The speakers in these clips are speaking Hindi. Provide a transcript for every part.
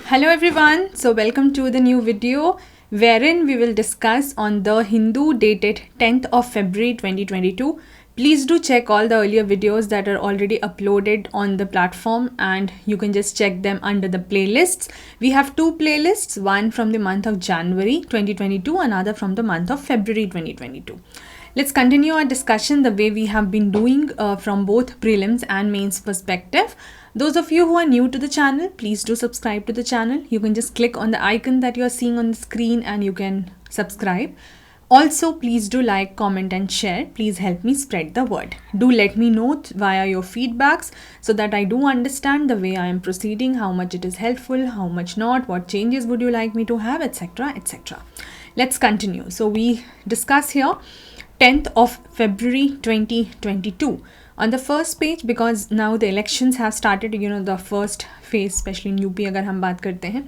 Hello everyone, so welcome to the new video wherein we will discuss on the Hindu dated 10th of February 2022. Please do check all the earlier videos that are already uploaded on the platform and you can just check them under the playlists. We have two playlists, one from the month of January 2022, another from the month of February 2022. Let's continue our discussion the way we have been doing from both prelims and mains perspective. Those of you who are new to the channel, please do subscribe to the channel. You can just click on the icon that you are seeing on the screen and you can subscribe. Also, please do like, comment and share. Please help me spread the word. Do let me know via your feedbacks so that I do understand the way I am proceeding, how much it is helpful, how much not, what changes would you like me to have, etc. etc. Let's continue. So we discuss here 10th of February 2022. On the first page, because now the elections have started, the first phase, especially in UP अगर हम बात करते हैं,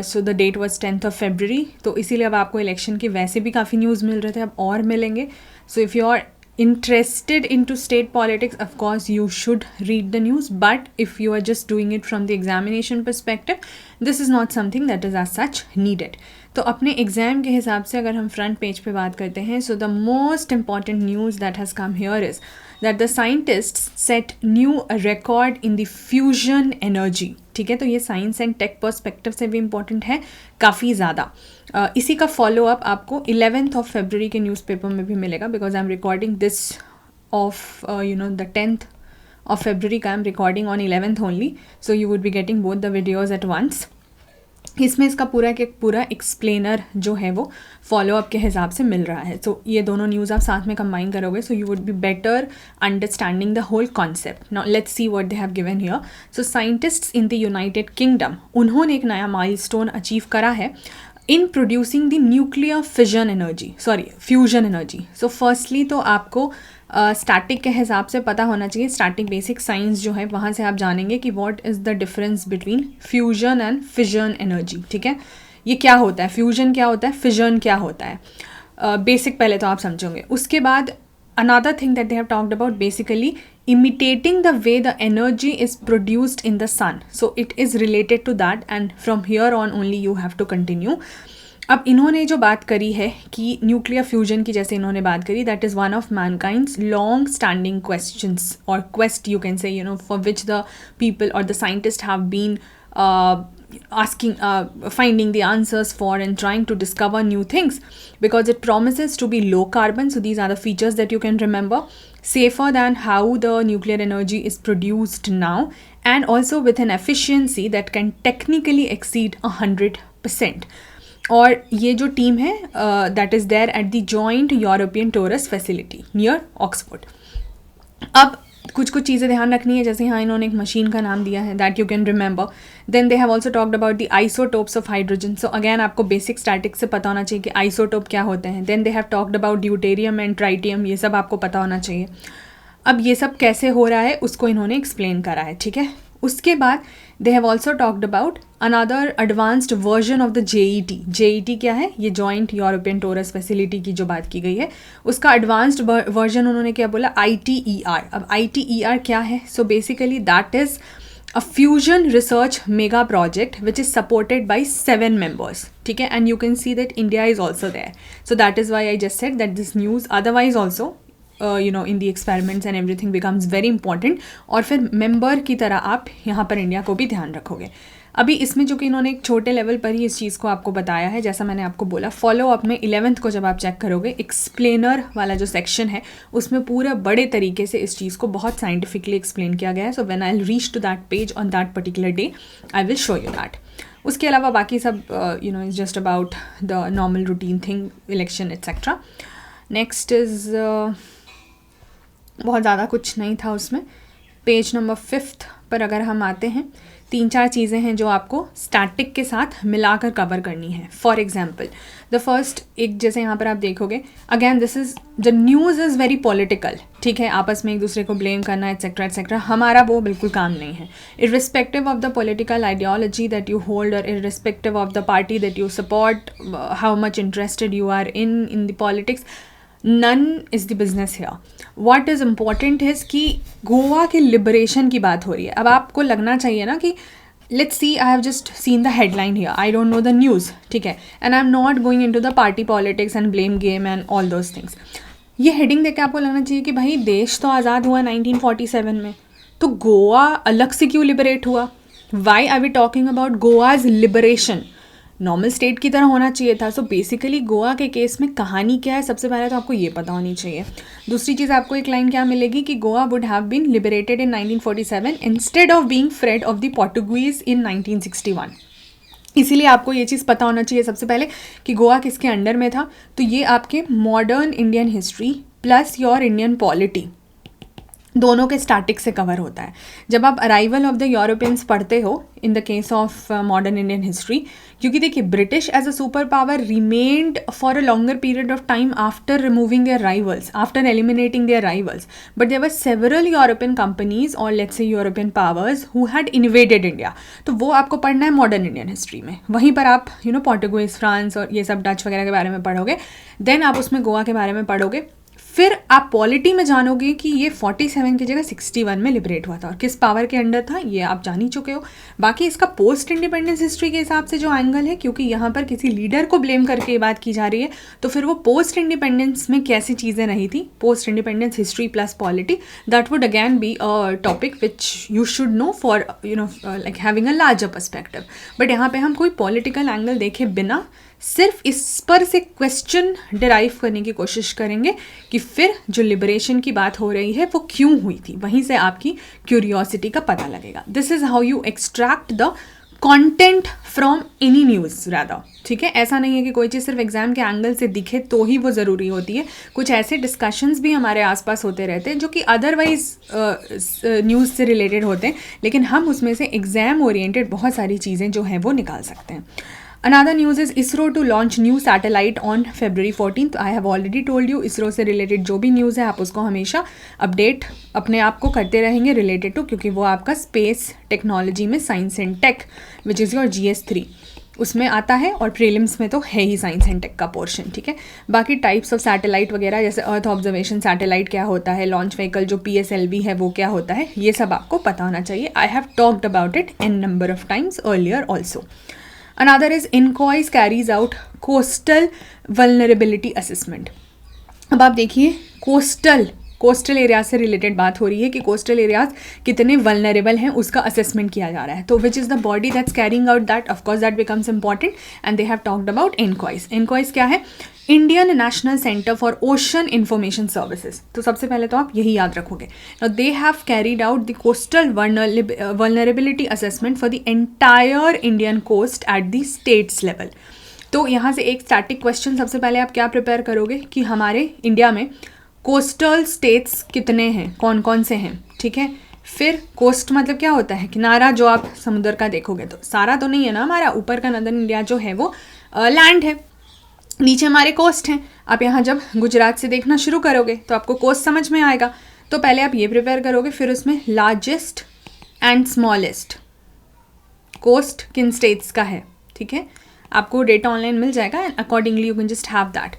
so the date was 10th of February. तो इसीलिए अब आपको इलेक्शन के वैसे भी काफ़ी न्यूज़ मिल रहे थे, अब और मिलेंगे. So if you are interested into state politics, of course you should read the news, but if you are just doing it from the examination perspective, this is not something that is as such needed. तो अपने एग्ज़ाम के हिसाब से अगर हम फ्रंट पेज पे बात करते हैं, so the most important news that has come here is that the scientists set new record in the fusion energy. ठीक है, तो ये साइंस एंड टेक पर्सपेक्टिव से भी इम्पॉर्टेंट है काफ़ी ज़्यादा. इसी का फॉलो अप आपको 11th of February के न्यूज़पेपर में भी मिलेगा, because I am recording this of the 10th of February का I am recording on 11th only, so you would be getting both the videos at once. इसमें इसका पूरा एक्सप्लेनर जो है वो फॉलोअप के हिसाब से मिल रहा है. तो ये दोनों न्यूज़ आप साथ में कंबाइन करोगे, so you would be better understanding the whole concept. Now let's see what they have given here. So scientists in the United Kingdom, उन्होंने एक नया माइलस्टोन अचीव करा है in producing the nuclear fusion energy. So firstly तो आपको स्टैटिक के हिसाब से पता होना चाहिए, स्टैटिक बेसिक साइंस जो है वहाँ से आप जानेंगे कि what is the difference between fusion and fission energy. ठीक है, ये क्या होता है, फ्यूजन क्या होता है, फिजन क्या होता है, बेसिक पहले तो आप समझोगे. उसके बाद another thing that they have talked about, basically imitating the way the energy is produced in the sun. So it is related to that and from here on only you have to continue. अब इन्होंने जो बात करी है कि न्यूक्लियर फ्यूजन की, जैसे इन्होंने बात करी, that is one of mankind's long standing questions और quest you can say for which the people और the scientist have been asking, finding the answers for and trying to discover new things, because it promises to be low carbon. So these are the features that you can remember. Safer than how the nuclear energy is produced now, and also with an efficiency that can technically exceed 100%. और ये जो टीम है that is there at the Joint European Torus Facility near Oxford. अब कुछ चीज़ें ध्यान रखनी है, जैसे यहाँ इन्होंने एक मशीन का नाम दिया है that you can remember. Then they have also talked about the isotopes of hydrogen. So again आपको बेसिक स्टैटिक्स से पता होना चाहिए कि आइसोटोप क्या होते हैं. Then they have talked about deuterium and tritium, ये सब आपको पता होना चाहिए. अब ये सब कैसे हो रहा है उसको इन्होंने एक्सप्लेन करा है. ठीक है, उसके बाद दे have also talked about another advanced version of the JET. JET क्या है, ये जॉइंट यूरोपियन टोरस फैसिलिटी की जो बात की गई है उसका एडवांस्ड वर्जन उन्होंने क्या बोला, ITER. अब ITER क्या है, so basically that is a fusion research mega project which is supported by 7 members. ठीक है, and you can see that India is also there. So that is why I just said that this news otherwise also in the experiments and everything becomes very important. और फिर मेंबर की तरह आप यहाँ पर इंडिया को भी ध्यान रखोगे. अभी इसमें जो कि इन्होंने एक छोटे लेवल पर ही इस चीज़ को आपको बताया है, जैसा मैंने आपको बोला. फॉलो अप में 11th को जब आप चेक करोगे, एक्सप्लेनर वाला जो सेक्शन है उसमें पूरा बड़े तरीके से इस चीज़ को बहुत साइंटिफिकली एक्सप्लेन किया गया है. So when I will reach to that page on that particular day I will show you that. उसके अलावा बाकी सब is just about the normal routine thing, election etcetera. Next is बहुत ज़्यादा कुछ नहीं था उसमें. पेज नंबर 5 पर अगर हम आते हैं, 3-4 चीज़ें हैं जो आपको स्टैटिक के साथ मिलाकर कवर करनी है. फॉर एग्जाम्पल द फर्स्ट, एक जैसे यहाँ पर आप देखोगे, again this is the news is very political. ठीक है, आपस में एक दूसरे को ब्लेम करना एट्सेट्रा एट्सेट्रा, हमारा वो बिल्कुल काम नहीं है. Irrespective of the political ideology that you hold और irrespective of the party that you support, how much interested you are in the politics, none is the business here. What is important is कि गोवा के लिबरेशन की बात हो रही है. अब आपको लगना चाहिए ना कि let's see, I have just seen the headline here, I don't know the news, ठीक है, and I am not going into the party politics and blame game and all those things. ये हेडिंग देख के आपको लगना चाहिए कि भाई देश तो आज़ाद हुआ 1947 में, तो गोवा अलग से क्यों लिबरेट हुआ? Why are we talking about Goa's liberation? Normal state की तरह होना चाहिए था. सो बेसिकली गोवा के केस में कहानी क्या है, सबसे पहले तो आपको ये पता होनी चाहिए. दूसरी चीज़, आपको एक लाइन क्या मिलेगी कि Goa would have been liberated in 1947 instead of being freed of the Portuguese in 1961. इसीलिए आपको ये चीज़ पता होना चाहिए सबसे पहले कि गोवा किसके अंडर में था. तो ये आपके modern Indian history plus your Indian polity दोनों के स्टैटिक से कवर होता है. जब आप अराइवल ऑफ द यूरोपियंस पढ़ते हो in the case of modern Indian history, क्योंकि देखिए British as a super power remained for a longer period of time after removing their rivals, after eliminating their rivals, but there were several European companies और let's say European powers who had invaded India. तो वो आपको पढ़ना है मॉडर्न इंडियन हिस्ट्री में. वहीं पर आप पोर्टुगीज, फ्रांस और ये सब डच वगैरह के बारे में पढ़ोगे. देन आप उसमें गोवा के बारे में पढ़ोगे. फिर आप पॉलिटी में जानोगे कि ये 47 की जगह 61 में लिबरेट हुआ था और किस पावर के अंडर था, ये आप जान ही चुके हो. बाकी इसका पोस्ट इंडिपेंडेंस हिस्ट्री के हिसाब से जो एंगल है, क्योंकि यहाँ पर किसी लीडर को ब्लेम करके ये बात की जा रही है, तो फिर वो पोस्ट इंडिपेंडेंस में कैसी चीज़ें रही थी, post independence history plus polity, that would again be a topic which you should know for like having a larger perspective. But यहाँ पे हम कोई पॉलिटिकल एंगल देखे बिना सिर्फ इस पर से क्वेश्चन डिराइव करने की कोशिश करेंगे कि फिर जो लिबरेशन की बात हो रही है वो क्यों हुई थी. वहीं से आपकी क्यूरियोसिटी का पता लगेगा. This is how you extract the content from any news rather. ठीक है, ऐसा नहीं है कि कोई चीज़ सिर्फ एग्जाम के एंगल से दिखे तो ही वो ज़रूरी होती है. कुछ ऐसे डिस्कशंस भी हमारे आसपास होते रहते हैं जो कि अदरवाइज न्यूज़ से रिलेटेड होते हैं, लेकिन हम उसमें से एग्जाम ओरिएंटेड बहुत सारी चीज़ें जो हैं वो निकाल सकते हैं. Another news is ISRO to launch new satellite on February 14th. I have already told you ISRO से related जो भी न्यूज़ है आप उसको हमेशा अपडेट अपने आप को करते रहेंगे रिलेटेड टू, क्योंकि वो आपका स्पेस टेक्नोलॉजी में science and tech which is your GS3 उसमें आता है, और प्रीलिम्स में तो है ही साइंस एंड टेक का पोर्शन. ठीक है, बाकी टाइप्स ऑफ सैटेलाइट वगैरह जैसे अर्थ ऑब्जर्वेशन सैटेलाइट क्या होता है, लॉन्च व्हीकल जो PSLV है वो क्या होता है, ये सब आपको पता होना चाहिए. I have talked about it in number of times earlier also. Another is INCOIS carries out coastal vulnerability assessment. अब आप देखिए कोस्टल एरियाज से रिलेटेड बात हो रही है कि कोस्टल एरियाज कितने वल्नरेबल हैं उसका असेसमेंट किया जा रहा है. तो which is the body that's carrying out that, of course that becomes important and they have talked about INCOIS. INCOIS क्या है? Indian National Centre for Ocean Information Services. तो सबसे पहले तो आप यही याद रखोगे. They have carried out the coastal vulnerability assessment for the entire Indian coast at the states level. तो यहाँ से एक स्टैटिक क्वेश्चन सबसे पहले आप क्या प्रिपेयर करोगे कि हमारे इंडिया में कोस्टल स्टेट्स कितने हैं, कौन कौन से हैं. ठीक है, फिर कोस्ट मतलब क्या होता है, किनारा जो आप समुद्र का देखोगे तो सारा तो नहीं है ना हमारा, ऊपर का नदर्न इंडिया जो है वो लैंड है, नीचे हमारे कोस्ट हैं. आप यहाँ जब गुजरात से देखना शुरू करोगे तो आपको कोस्ट समझ में आएगा. तो पहले आप ये प्रिपेयर करोगे, फिर उसमें लार्जेस्ट एंड स्मॉलेस्ट कोस्ट किन स्टेट्स का है. ठीक है, आपको डेटा ऑनलाइन मिल जाएगा and accordingly you can just have that.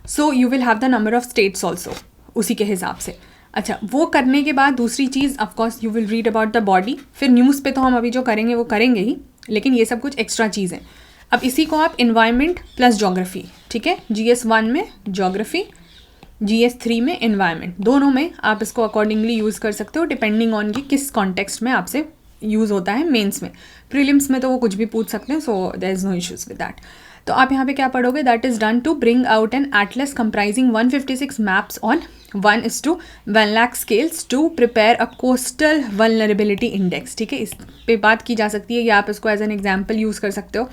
So you will have the number of states also उसी के हिसाब से. अच्छा, वो करने के बाद दूसरी चीज़ of course you will read about the body. फिर न्यूज़ पे तो हम अभी जो करेंगे वो करेंगे ही, लेकिन ये सब कुछ एक्स्ट्रा चीज़ है. अब इसी को आप इन्वायरमेंट प्लस जोग्राफी, ठीक है, GS1 में जोग्राफी, GS3 में इन्वायरमेंट, दोनों में आप इसको अकॉर्डिंगली यूज़ कर सकते हो डिपेंडिंग ऑन कि किस कॉन्टेक्स्ट में आपसे यूज़ होता है. मेंस में, प्रीलिम्स में तो वो कुछ भी पूछ सकते हैं, so there is no issues with that. तो आप यहाँ पे क्या पढ़ोगे, that is done to bring out an atlas comprising 156 maps on 1:1 lakh scales to prepare a coastal vulnerability index. ठीक है, इस पे बात की जा सकती है या आप इसको एज एन एग्जाम्पल यूज़ कर सकते हो.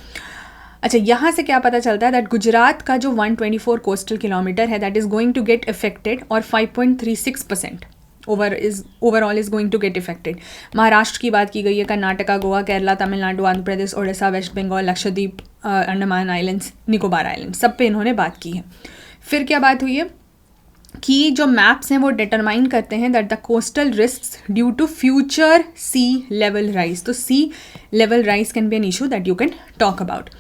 अच्छा, यहाँ से क्या पता चलता है दैट गुजरात का जो 124 कोस्टल किलोमीटर है that is going to get affected, और 5.36% overall is going to get affected. Maharashtra की बात की गई है, Karnataka, Goa, Kerala, Tamil Nadu, Andhra Pradesh, Odisha, West Bengal, Lakshadweep, Andaman islands, Nicobar island, सब पे इन्होंने बात की है. फिर क्या बात हुई है कि जो मैप्स हैं वो डिटरमाइन करते हैं that the coastal risks due to future sea level rise. तो sea level rise can be an issue that you can talk about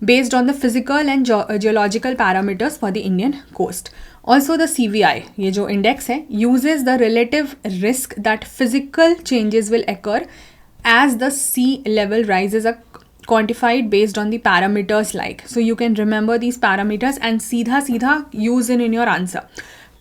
based on the physical and geological parameters for the Indian coast. Also the CVI, ये जो index है, uses the relative risk that physical changes will occur as the sea level rises are quantified based on the parameters like. So you can remember these parameters and सीधा सीधा use in your answer.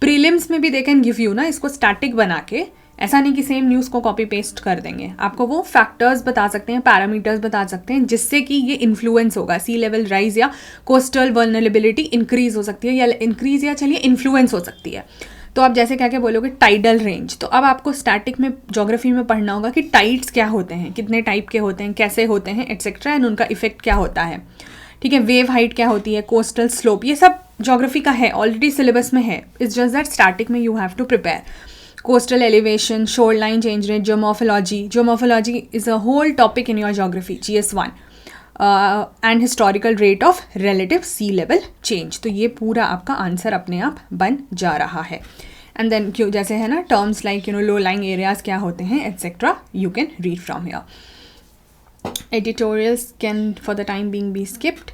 Prelims में भी they can give you ना इसको static बना के, ऐसा नहीं कि सेम न्यूज़ को कॉपी पेस्ट कर देंगे, आपको वो फैक्टर्स बता सकते हैं, पैरामीटर्स बता सकते हैं जिससे कि ये इन्फ्लुएंस होगा, सी लेवल राइज या कोस्टल वर्नरेबिलिटी इंक्रीज हो सकती है, या इंक्रीज या चलिए इन्फ्लुएंस हो सकती है. तो आप जैसे क्या क्या बोलोगे, टाइडल रेंज. तो अब आपको स्टैटिक में ज्योग्राफी में पढ़ना होगा कि टाइड्स क्या होते हैं, कितने टाइप के होते हैं, कैसे होते हैं, एटसेट्रा, एंड उनका इफेक्ट क्या होता है. ठीक है, वेव हाइट क्या होती है, कोस्टल स्लोप, ये सब ज्योग्राफी का है, ऑलरेडी सिलेबस में है. इट्स जस्ट दैट स्टैटिक में you have to prepare. Coastal elevation, shoreline change rate, geomorphology. Geomorphology is a whole topic in your geography, GS1. And historical rate of relative sea level change. तो ये पूरा आपका आंसर अपने आप बन जा रहा है. एंड देन क्यों जैसे है ना terms like low lying areas क्या होते हैं etcetera, you can read from here. Editorials can for the time being be skipped.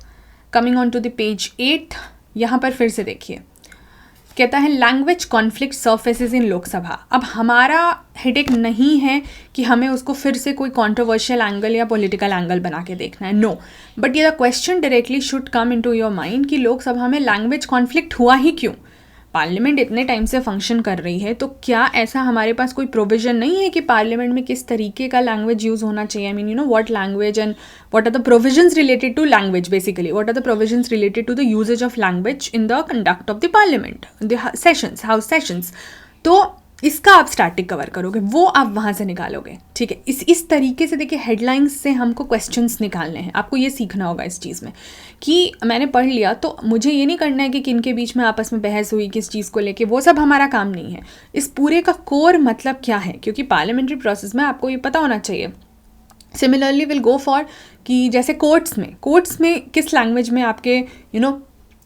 Coming on to the page 8, यहाँ पर फिर से देखिए, कहता है language conflict surfaces in Lok Sabha. अब हमारा हेडेक नहीं है कि हमें उसको फिर से कोई कंट्रोवर्शियल एंगल या पॉलिटिकल एंगल बना के देखना है, नो, बट ये the question directly should come into your mind कि लोकसभा में लैंग्वेज कॉन्फ्लिक्ट हुआ ही क्यों. पार्लियामेंट इतने टाइम से फंक्शन कर रही है, तो क्या ऐसा हमारे पास कोई प्रोविजन नहीं है कि पार्लियामेंट में किस तरीके का लैंग्वेज यूज़ होना चाहिए. I mean what language and what are the provisions related to language, basically what are the provisions related to the usage of language in the conduct of the parliament, the sessions, house sessions. तो इसका आप स्टैटिक कवर करोगे, वो आप वहाँ से निकालोगे. ठीक है, इस तरीके से देखिए हेडलाइंस से हमको क्वेश्चंस निकालने हैं. आपको ये सीखना होगा इस चीज़ में कि मैंने पढ़ लिया तो मुझे ये नहीं करना है कि किन के बीच में आपस में बहस हुई किस चीज़ को लेके, वो सब हमारा काम नहीं है. इस पूरे का कोर मतलब क्या है, क्योंकि पार्लियामेंट्री प्रोसेस में आपको ये पता होना चाहिए. सिमिलरली विल गो फॉर कि जैसे कोर्ट्स में किस लैंग्वेज में आपके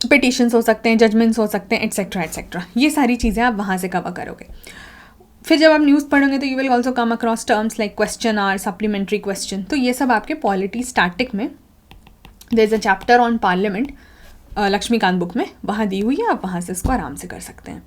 पिटिशंस हो सकते हैं, जजमेंट्स हो सकते हैं, एट्सेट्रा एट्सेट्रा. ये सारी चीज़ें आप वहाँ से कवर करोगे. फिर जब आप न्यूज़ पढ़ोगे तो you will also come across terms like question hour, supplementary question. तो ये सब आपके पॉलिटी स्टैटिक में there is a chapter on parliament Laxmikanth book में वहाँ दी हुई है, आप वहाँ से इसको आराम से कर सकते हैं.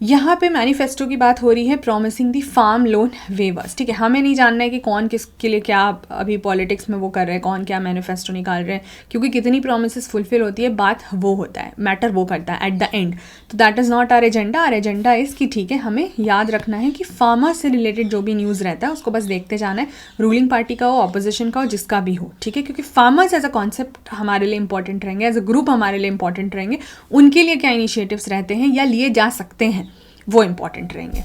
यहाँ पे मैनिफेस्टो की बात हो रही है, प्रॉमिसिंग दी फार्म लोन वेवर्स. ठीक है, हमें नहीं जानना है कि कौन किसके लिए क्या अभी पॉलिटिक्स में वो कर रहे हैं, कौन क्या मैनिफेस्टो निकाल रहे हैं, क्योंकि कितनी प्रोमिसेस फुलफिल होती है, बात वो होता है, मैटर वो करता है एट द एंड. तो that is not our agenda. Our agenda is कि ठीक है, हमें याद रखना है कि फार्मर से रिलेटेड जो भी न्यूज़ रहता है उसको बस देखते जाना है, रूलिंग पार्टी का हो, ऑपोजिशन का हो, जिसका भी हो. ठीक है, क्योंकि फार्मर्स एज अ कॉन्सेप्ट हमारे लिए इंपॉर्टेंट रहेंगे, एज अ ग्रुप हमारे लिए इंपॉर्टेंट रहेंगे, उनके लिए क्या इनिशिएटिव्स रहते हैं या लिए जा सकते हैं वो इंपॉर्टेंट रहेंगे.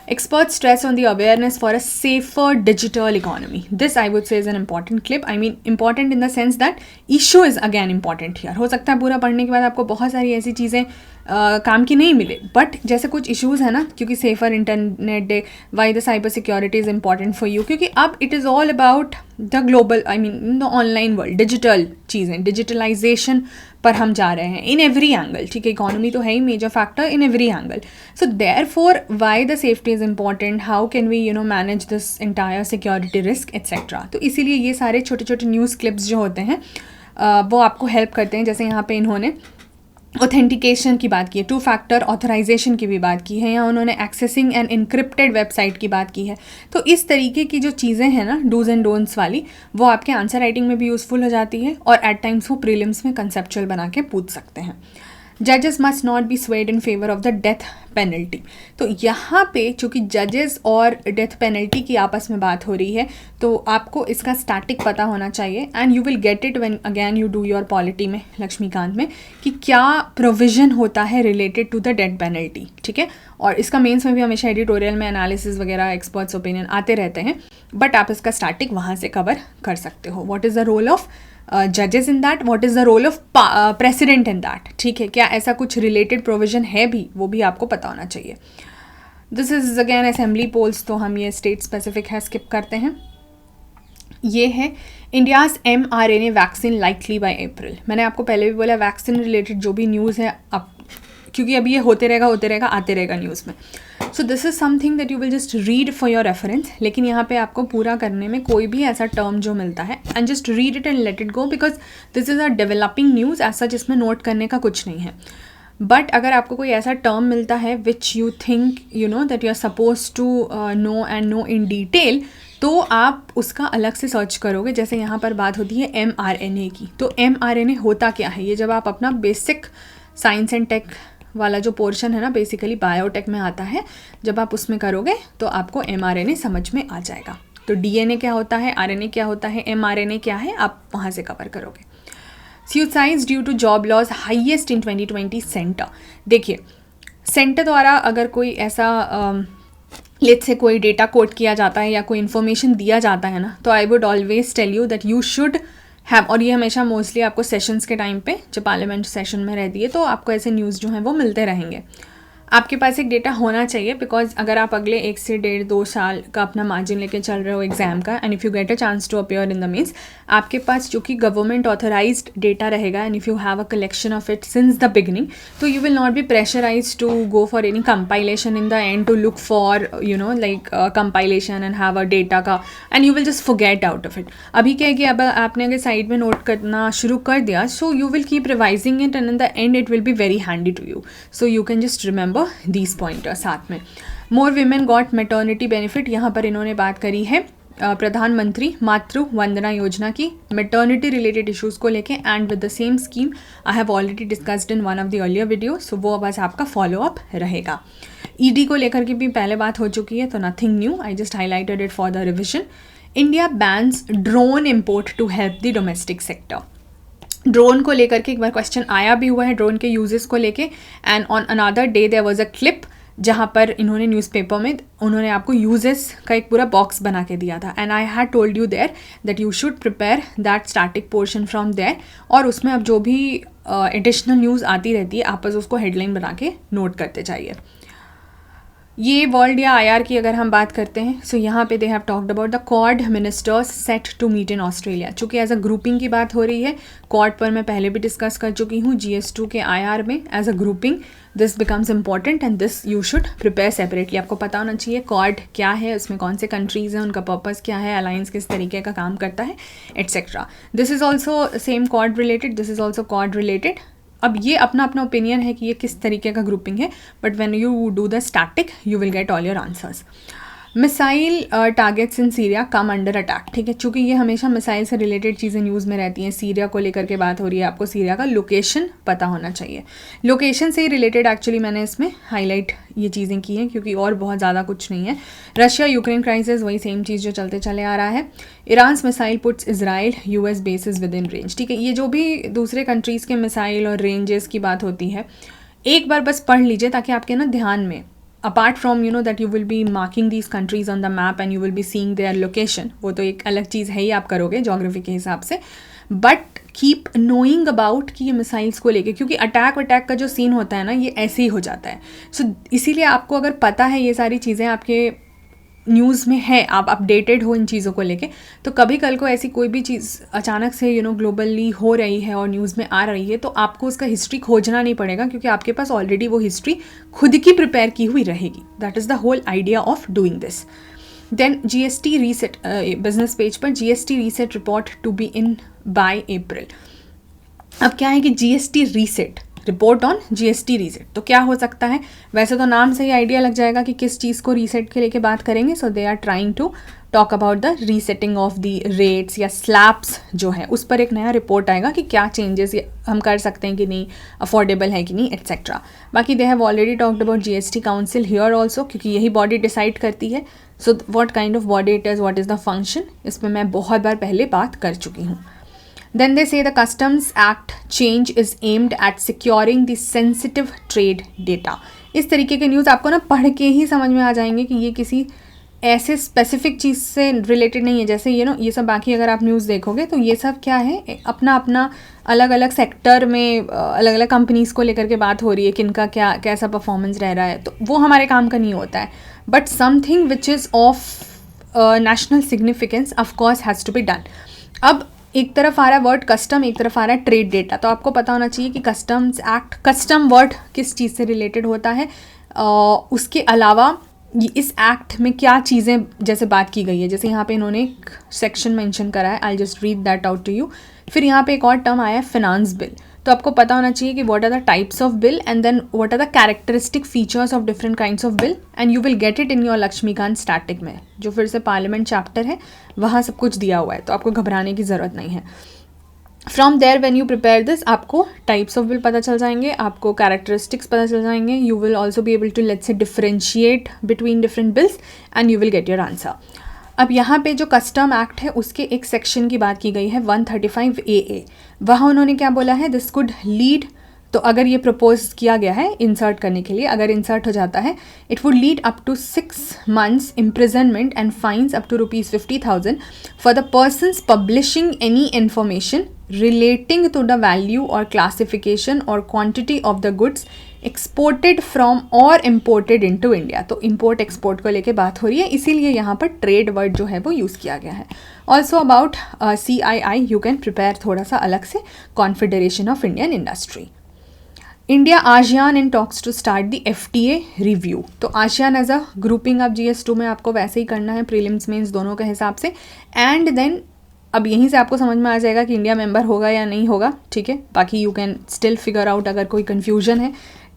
Experts stress on the awareness for a safer digital economy. This I would say is an important clip. I mean important in the sense that issue is again important here. हो सकता है पूरा पढ़ने के बाद आपको बहुत सारी ऐसी चीज़ें काम की नहीं मिले, बट जैसे कुछ इश्यूज़ है ना, क्योंकि safer internet day, why the cyber security is important for you, क्योंकि अब it is all about the global, I mean the online world, digital चीज़ें, डिजिटलाइजेशन पर हम जा रहे हैं इन एवरी एंगल. ठीक है, इकोनॉमी तो है ही major factor in every angle. So therefore why the safety is important, how can we manage this entire security risk etcetera. तो इसीलिए ये सारे छोटे छोटे न्यूज़ क्लिप्स जो होते हैं वो आपको हेल्प करते हैं. जैसे यहाँ पे इन्होंने ऑथेंटिकेशन की बात की है, 2 फैक्टर ऑथराइजेशन की भी बात की है, या उन्होंने एक्सेसिंग एंड इनक्रिप्टेड वेबसाइट की बात की है. तो इस तरीके की जो चीज़ें हैं ना, डूज एंड डोंट्स वाली, वो आपके आंसर राइटिंग में भी यूज़फुल हो जाती है, और एट टाइम्स वो प्रीलिम्स में कंसेप्चुअल बना के पूछ सकते हैं. जजेस must not be swayed in favour of the death penalty. तो यहाँ पे चूँकि जजेस और डेथ पेनल्टी की आपस में बात हो रही है, तो आपको इसका स्टैटिक पता होना चाहिए, and you will get it when again you do your polity में लक्ष्मीकांत में, कि क्या प्रोविज़न होता है related to the death penalty. ठीक है, और इसका मेंस में भी हमेशा एडिटोरियल में एनालिसिस वगैरह, एक्सपर्ट्स ओपिनियन आते रहते हैं, बट आप इसका स्टैटिक वहाँ से कवर कर सकते हो. What is the role of जजेस in that, what is the role of president in that. ठीक है, क्या ऐसा कुछ रिलेटेड प्रोविजन है भी, वो भी आपको पता होना चाहिए. This is again assembly polls, तो हम ये स्टेट स्पेसिफिक है, स्किप करते हैं. ये है India's mRNA vaccine likely by April. मैंने आपको पहले भी बोला, वैक्सीन रिलेटेड जो भी न्यूज़ है, अब क्योंकि अभी ये होते रहेगा आते रहेगा न्यूज़ में. So this is something that you will just read for your reference. लेकिन यहाँ पे आपको पूरा करने में कोई भी ऐसा टर्म जो मिलता है, and just read it and let it go, because this is a developing news, ऐसा जिसमें नोट करने का कुछ नहीं है. बट अगर आपको कोई ऐसा टर्म मिलता है which you think that you are suppose to know and know in detail, तो आप उसका अलग से सर्च करोगे। जैसे यहाँ पर बात होती है mRNA की, तो mRNA होता क्या है, ये जब आप अपना बेसिक साइंस एंड टेक वाला जो पोर्शन है ना, बेसिकली बायोटेक में आता है, जब आप उसमें करोगे तो आपको mRNA समझ में आ जाएगा। तो DNA क्या होता है, RNA क्या होता है, mRNA क्या है, आप वहाँ से कवर करोगे। Suicides due to job loss highest in 2020 centre. देखिए सेंटर द्वारा अगर कोई ऐसा लेट्स से कोई डेटा कोट किया जाता है या कोई इन्फॉर्मेशन दिया जाता है ना, तो I would always tell you that you should have, और ये हमेशा मोस्टली आपको सेशंस के टाइम पे जब पार्लियामेंट सेशन में रहती है तो आपको ऐसे न्यूज़ जो हैं वो मिलते रहेंगे। आपके पास एक डेटा होना चाहिए, बिकॉज अगर आप अगले 1 से 1.5-2 साल का अपना मार्जिन लेके चल रहे हो एग्जाम का, and if you get a chance to appear in the mains, आपके पास जो कि गवर्नमेंट ऑथराइज्ड डेटा रहेगा, and if you have a collection of it since the beginning, तो you will not be pressurise to go for any compilation in the end to look for you know like compilation and have a data का, and you will just forget out of it. अभी क्या है कि अब आपने अगर साइड में नोट करना शुरू कर दिया, so you will keep revising it and in the end it will be very handy to you, so you can just remember these pointers साथ में। More women got maternity benefit, यहाँ पर इन्होंने बात करी है प्रधानमंत्री मातृ वंदना योजना की मेटर्निटी रिलेटेड इश्यूज़ को लेके, and with the same scheme I have already discussed in one of the earlier video, so वो बस आपका फॉलोअप रहेगा। ईडी को लेकर के भी पहले बात हो चुकी है, तो nothing new, I just highlighted it for the revision. India bans drone import to help the domestic sector. Drone को लेकर के एक बार क्वेश्चन आया भी हुआ है, ड्रोन के यूजेस को लेके, and on another day there was a clip जहाँ पर इन्होंने न्यूज़पेपर में उन्होंने आपको यूजेस का एक पूरा बॉक्स बना के दिया था, and I had told you there that you should prepare that static portion from there, और उसमें अब जो भी एडिशनल न्यूज़ आती रहती है आप बस उसको हेडलाइन बना के नोट करते जाइए। ये वर्ल्ड या IR की अगर हम बात करते हैं, सो यहाँ पे they have talked about the quad ministers set to meet in Australia. चूँकि एज अ ग्रुपिंग की बात हो रही है, क्वाड पर मैं पहले भी डिस्कस कर चुकी हूँ, GS2 के IR में as a grouping this becomes important and this you should prepare separately. आपको पता होना चाहिए क्वाड क्या है, उसमें कौन से कंट्रीज़ हैं, उनका पर्पज़ क्या है, अलायंस किस तरीके का काम करता है, etcetera. This is also same quad related, this is also quad related. अब ये अपना अपना ओपिनियन है कि ये किस तरीके का ग्रुपिंग है, but when you do the static you will get all your answers. Missile targets in Syria come under attack, ठीक है, चूँकि ये हमेशा मिसाइल से रिलेटेड चीज़ें न्यूज़ में रहती हैं। सीरिया को लेकर के बात हो रही है, आपको सीरिया का लोकेशन पता होना चाहिए। लोकेशन से ही रिलेटेड एक्चुअली मैंने इसमें हाईलाइट ये चीज़ें की हैं, क्योंकि और बहुत ज़्यादा कुछ नहीं है। रशिया यूक्रेन क्राइसिस वही सेम चीज़ जो चलते चले आ रहा है। Iran's missile puts Israel US basis with in range, ठीक है। ये जो भी दूसरे कंट्रीज़ के मिसाइल और रेंजेस की बात होती है, एक बार बस पढ़ लीजिए ताकि आपके ना ध्यान में, apart from you know that you will be marking these countries on the map and you will be seeing their location, वो तो एक अलग चीज़ है ही, आप करोगे जोग्राफी के हिसाब से, बट कीप नोइंग अबाउट कि ये मिसाइल्स को लेके, क्योंकि अटैक का जो सीन होता है ना, ये ऐसे ही हो जाता है। सो इसीलिए आपको अगर पता है ये सारी चीज़ें आपके न्यूज़ में है, आप अपडेटेड हो इन चीज़ों को लेके, तो कभी कल को ऐसी कोई भी चीज़ अचानक से यू नो ग्लोबली हो रही है और न्यूज़ में आ रही है, तो आपको उसका हिस्ट्री खोजना नहीं पड़ेगा, क्योंकि आपके पास ऑलरेडी वो हिस्ट्री खुद की प्रिपेयर की हुई रहेगी। That is the whole idea of doing this. Then GST reset, business page पर GST reset report to be in by April. अब क्या है कि GST reset, report on GST reset, तो क्या हो सकता है, वैसे तो नाम से ही आइडिया लग जाएगा कि किस चीज़ को रीसेट के लेके बात करेंगे। So they are trying to talk about the resetting of the rates या स्लैब्स जो है, उस पर एक नया रिपोर्ट आएगा कि क्या चेंजेस हम कर सकते हैं कि नहीं, अफोर्डेबल है कि नहीं, एट्सेट्रा। बाकी they have already talked about GST council here also, क्योंकि यही बॉडी डिसाइड करती है। So what kind of body it is, what is the function, इसमें मैं बहुत बार पहले बात कर चुकी हूँ। Then they say the Customs Act change is aimed at securing the sensitive trade data. इस तरीके के न्यूज़ आपको ना पढ़ के ही समझ में आ जाएंगे कि ये किसी ऐसे स्पेसिफिक चीज़ से रिलेटेड नहीं है। जैसे ये सब बाकी अगर आप न्यूज़ देखोगे तो ये सब क्या है, अपना अपना अलग अलग सेक्टर में अलग अलग कंपनीज़ को लेकर के बात हो रही है, किनका क्या कैसा परफॉर्मेंस रह रहा है, तो वो हमारे काम का नहीं होता है। But something which is of national significance of course has to be done. अब एक तरफ आ रहा है वर्ड कस्टम, एक तरफ आ रहा है ट्रेड डेटा, तो आपको पता होना चाहिए कि कस्टम्स एक्ट, कस्टम वर्ड किस चीज़ से रिलेटेड होता है, उसके अलावा इस एक्ट में क्या चीज़ें जैसे बात की गई है। जैसे यहाँ पे इन्होंने एक सेक्शन मेंशन करा है, I just read that out to you. फिर यहाँ पे एक और टर्म आया है फिनांस बिल, तो आपको पता होना चाहिए कि what are the types of bill and then what are the characteristic features of different kinds of bill, and you will get it in your Laxmikant static में, जो फिर से पार्लियामेंट चैप्टर है, वहाँ सब कुछ दिया हुआ है, तो आपको घबराने की ज़रूरत नहीं है. From there when you prepare this, आपको टाइप्स ऑफ बिल पता चल जाएंगे, आपको कैरेक्टरिस्टिक्स पता चल जाएंगे, you will also be able to let's say differentiate between different bills and you will get your answer. अब यहाँ पे जो कस्टम एक्ट है उसके एक सेक्शन की बात की गई है 135 AA. वहाँ उन्होंने क्या बोला है, दिस कुड लीड, तो अगर ये प्रपोज किया गया है इंसर्ट करने के लिए, अगर इंसर्ट हो जाता है, it would lead up to 6 months imprisonment and fines up to ₹50,000 for the persons publishing any information relating to the value or classification or quantity of the goods exported from or imported into India. तो import export को लेके बात हो रही है, इसीलिए यहाँ पर ट्रेड वर्ड जो है वो यूज़ किया गया है. Also about CII you can prepare थोड़ा सा अलग से, confederation of Indian industry. India ASEAN in talks to start the FTA review. तो आशियान एज अ ग्रुपिंग अब GS2 में आपको वैसे ही करना है, प्रीलिम्स मेंस दोनों के हिसाब से, एंड देन अब यहीं से आपको समझ में आ जाएगा कि इंडिया मेंबर होगा या नहीं होगा, ठीक है. बाकी you can still figure out अगर कोई कन्फ्यूजन है.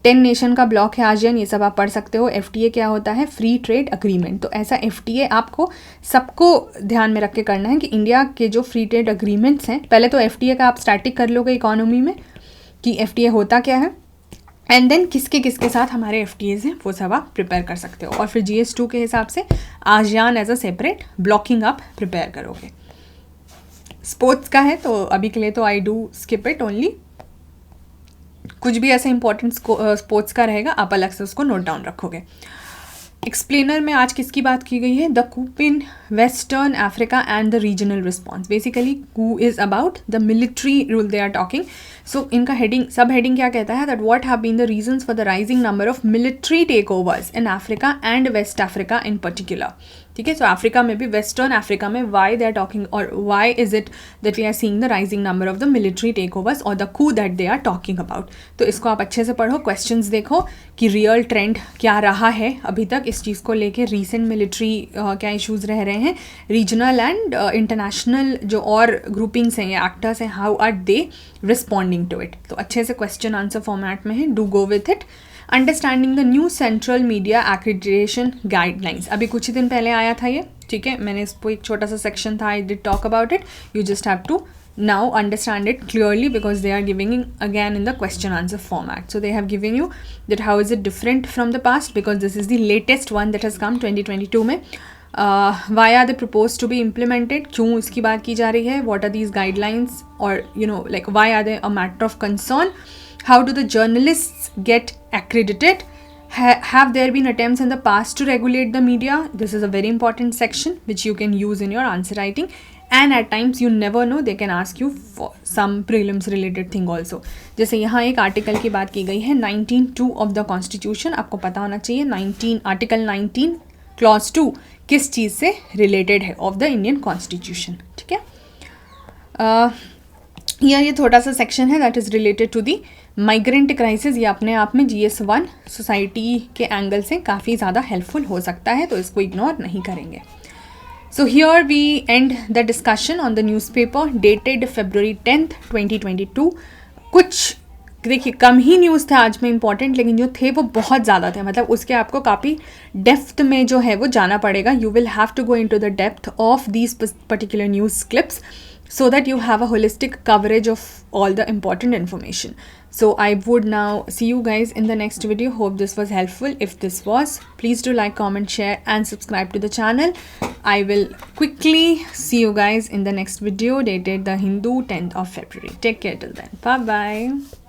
10 नेशन का ब्लॉक है आशियान, ये सब आप पढ़ सकते हो. FTA क्या होता है, फ्री ट्रेड अग्रीमेंट. तो ऐसा FTA आपको सबको ध्यान में रख के करना है कि इंडिया के जो फ्री ट्रेड अग्रीमेंट्स हैं, पहले तो FTA का आप स्टैटिक कर लोगे इकोनॉमी में कि FTA होता क्या है, एंड देन किसके किसके साथ हमारे FTAs हैं वो सब आप प्रिपेयर कर सकते हो, और फिर GS2 के हिसाब से ASEAN as a separate blocking आप प्रिपेयर करोगे. स्पोर्ट्स का है तो अभी के लिए तो I do skip it only. कुछ भी ऐसा इंपॉर्टेंट स्पोर्ट्स का रहेगा आप अलग से उसको नोट डाउन रखोगे. एक्सप्लेनर में आज किसकी बात की गई है, the coup in western Africa and the regional response. Basically coup is about the military rule they are talking. So इनका हेडिंग, सब हेडिंग क्या कहता है, that what have been the reasons for the rising number of military takeovers in Africa and west Africa in particular. ठीक है, सो अफ्रीका में भी, वेस्टर्न अफ्रीका में वाई दे आर टॉकिंग, और why is it that we are seeing the rising number of the military takeovers और the coup that they are talking about. तो इसको आप अच्छे से पढ़ो, क्वेश्चंस देखो कि रियल ट्रेंड क्या रहा है अभी तक इस चीज़ को लेके, रीसेंट मिलिट्री क्या इश्यूज़ रह रहे हैं, रीजनल एंड इंटरनेशनल जो और ग्रुपिंग्स हैं या एक्टर्स हैं, how are they responding to it. तो अच्छे से क्वेश्चन आंसर फॉर्मेट में है, do go with it. Understanding the new central media accreditation guidelines, अभी कुछ ही दिन पहले आया था ये, ठीक है. मैंने इसको एक छोटा सा सेक्शन था, I did talk about it. You just have to now understand it clearly because they are giving again in the question answer format. So they have given you that how is it different from the past, because this is the latest one that has come 2022 में. Why are they proposed to be implemented, क्यों इसकी बात की जा रही है, what are these guidelines, or you know like why are they a matter of concern, how do the journalists get accredited, have there been attempts in the past to regulate the media. This is a very important section which you can use in your answer writing. And at times you never know, they can ask you for some prelims related thing also. जैसे यहाँ एक आर्टिकल की बात की गई है 19(2) ऑफ द कॉन्स्टिट्यूशन. आपको पता होना चाहिए आर्टिकल 19 क्लॉज 2 किस चीज़ से रिलेटेड है ऑफ द इंडियन कॉन्स्टिट्यूशन. ठीक है, ये थोड़ा सा सेक्शन है that is related to the migrant crisis. ये अपने आप में GS1 सोसाइटी के एंगल से काफ़ी ज़्यादा हेल्पफुल हो सकता है, तो इसको इग्नोर नहीं करेंगे. So here we end the discussion on the newspaper dated February 10th, 2022. कुछ देखिए कम ही न्यूज़ थे आज में इंपॉर्टेंट, लेकिन जो थे वो बहुत ज़्यादा थे, मतलब उसके आपको काफ़ी डेप्थ में जो है वो जाना पड़ेगा. You will have to go into the depth of these particular news clips so that you have a holistic coverage of all the important information. So I would now see you guys in the next video. Hope this was helpful. If this was, please do like, comment, share and subscribe to the channel. I will quickly see you guys in the next video dated the Hindu 10th of February. Take care till then. Bye bye.